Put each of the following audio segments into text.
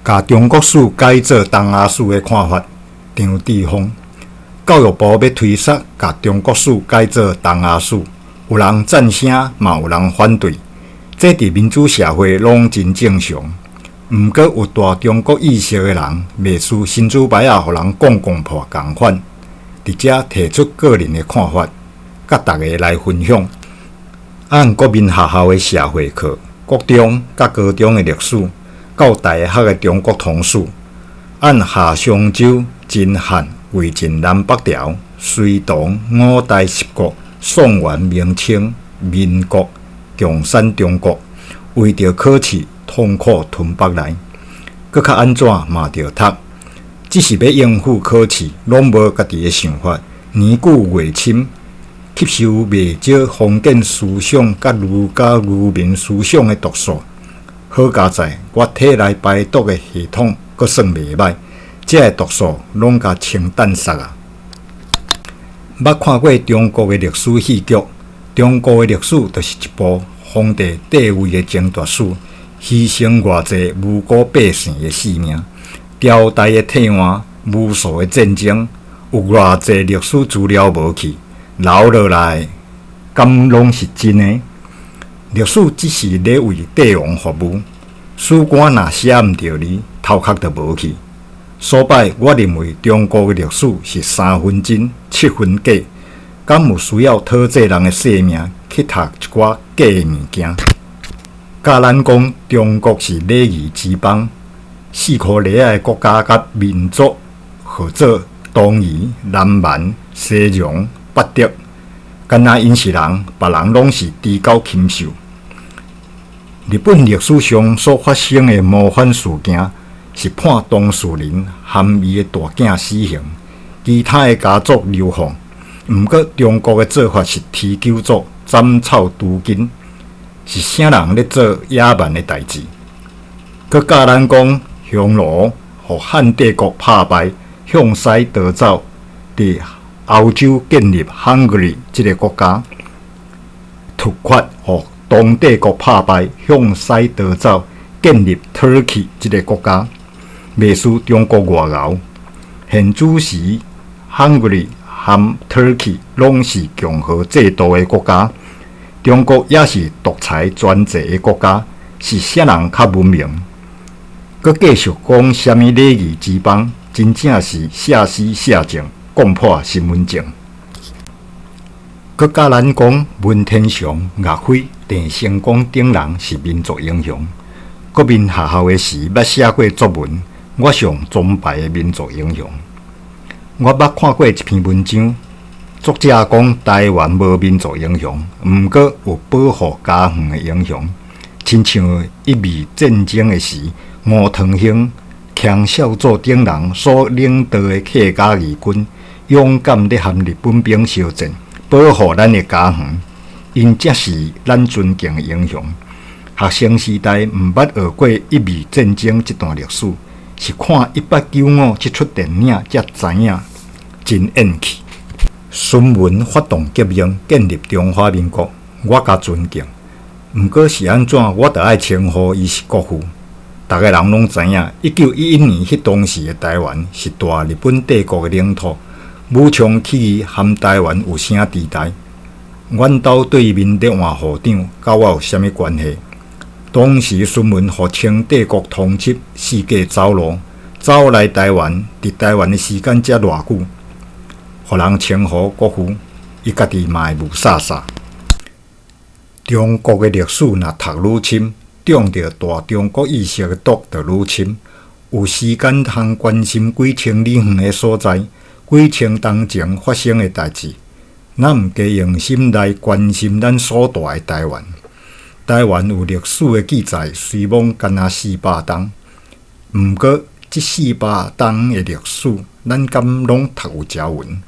把中国史改做东亚史的看法，张志峰。教育部要推测，把中国史改做东亚史，有人赞成，嘛有人反对。这伫民主社会拢真正常。毋过有大中国意识的人，袂输新主牌互人讲破共款，伫遮提出个人的看法，甲大家来分享。按国民学校的社会课、国中甲高中的历史，到大学的中国通史，按夏商周、秦汉、魏晋南北朝、隋唐、五代十国、宋元明清、民国、共产中国，为着考试痛苦吞北来，搁较安怎嘛着读，只是要应付考试，拢无家己的想法，年久月深，吸收袂少封建思想甲儒家愚民思想的毒素。好佳在我体内排毒的系统阁算袂歹，这个毒素拢甲清淡煞啊！捌看过中国的历史戏剧，中国的历史就是一部皇帝地位的争夺史，牺牲偌济无辜百姓的性命，朝代的替换，无数的战争，有偌济历史资料无去，留落来，敢拢是真的？历史只是咧为帝王服务，史官若写毋着字，头壳就无去。所摆，我认为中国的历史是3分真7分假，敢有需要讨这人的性命去读一寡假的物件？甲咱讲，中国是礼仪之邦，4颗礼的国家甲民族，号做东夷、南蛮、西戎、北狄。敢若因是人，别人拢是低高禽兽。日本历史上所发生的模范事件，是判当事人含伊的大囝死刑，其他的家族流放。毋过中国的做法是提九族、斩草除根，是啥人咧做野蛮的代志？佮教咱讲，匈奴互汉帝国拍败，向西逃走，伫欧洲建立 Hungary 这个国家，突厥互东帝国拍败，向西逃走，建立 Turkey 这个国家，袂输中国外敖。现主时 Hungary 和 Turkey 拢是共和制度的国家，中国也是独裁专制的国家，是啥人较文明？佮继续讲什么礼仪之邦，真正是写诗写情。讲破身份证，佮教咱讲文天祥、岳飞、郑成功等人是民族英雄。国民学校的时捌写过作文，我上崇拜的民族英雄。我捌看过一篇文章，作者讲台湾无民族英雄，毋过有保护家园的英雄，亲像一味战争的时，吴唐兴、强少佐等人所领导的客家义军。勇敢地和日本兵相战，保护咱的家园，因才是咱尊敬的英雄。学生时代毋捌学过一味战争这段历史，是看1895这出电影才知影，真演气。孙文发动革命，建立中华民国，我甲尊敬。毋过是安怎，我着爱称呼伊是国父。大家人拢知影，1911年迄当时的台湾是大日本帝国的领土。武昌起义和台湾有啥地带？阮兜对面的换校长，甲我有啥物关系？当时孙文互清帝国通缉，四界走路，走来台湾，伫台湾的时间才偌久，互人称呼国父，伊家己嘛会无煞煞。中国的历史若读愈深，中着大中国意识的毒就愈深。有时间通关心几千里远的所在。几千当前发生的代志，咱毋加用心来关心咱所在的台湾。台湾有历史的记载，虽罔干那400档，毋过这400档的历史，咱敢拢读有条文。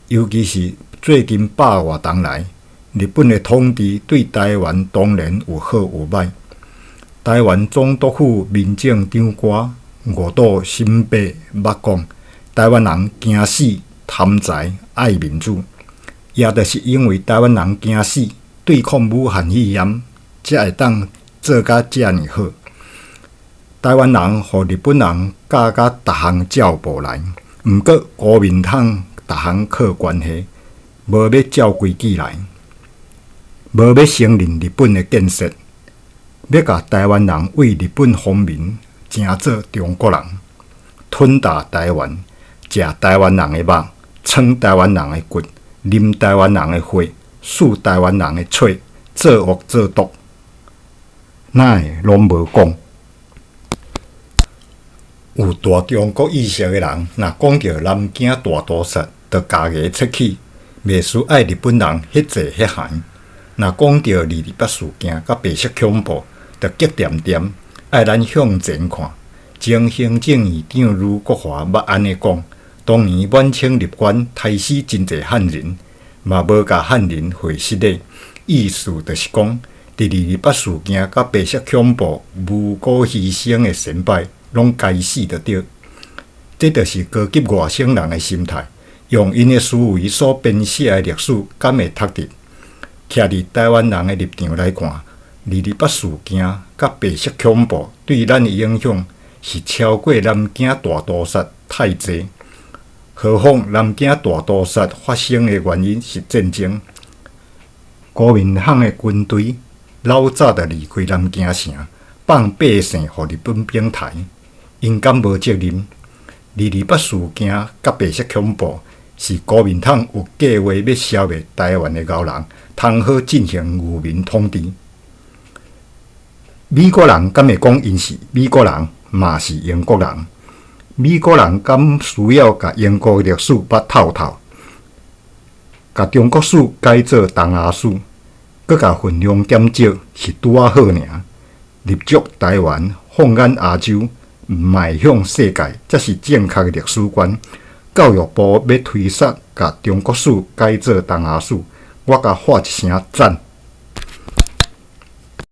尤其是最近100多档来，日本的统治对台湾当然有好有歹。台湾总督府民政长官误导新北捌讲。台湾人惊死、贪财、爱民主，也就是因为台湾人惊死，对抗武汉肺炎，才会当做甲遮尔好。台湾人互日本人教甲逐项照步来，毋过国民党逐项靠关系，无要照规矩来，无要承认日本的建设，要甲台湾人为日本方面争做中国人，吞大台湾，食台湾人的肉，穿台湾人的骨，啉台湾人的血，输台湾人的嘴，做恶做毒，哪会拢无讲？有大中国意识的人，若讲到南京大屠杀，就家己出气，袂输爱日本人迄济迄寒。若讲到228事件甲白色恐怖，就激点点，爱咱向前看。前行政院长卢国华捌安尼讲：当年满清入关，杀死真济汉人，嘛无甲汉人会失礼。意思就是讲，伫228事件甲白色恐怖无辜牺牲的先辈，拢该死就对。这就是高级外省人的心态，用因的思维所编写的历史，敢会读得？徛伫台湾人的立场来看，228事件甲白色恐怖对咱的影响是超过南京大屠杀太济。何况南京大屠杀发生的原因是战争，国民党的军队老早就离开南京城，放百姓互日本兵台。因敢无责任？228事件甲白色恐怖是国民党有计划要消灭台湾的高人，通好进行愚民统治。美国人敢会讲因是美国人，嘛是英国人？美国人敢需要甲英国的历史捌透透，甲中国史改做东亚史，搁甲分量减少，是拄啊好尔。立足台湾，放眼亚洲，迈向世界，才是正确的历史观。教育部要推说，甲中国史改做东亚史，我甲喊一声赞。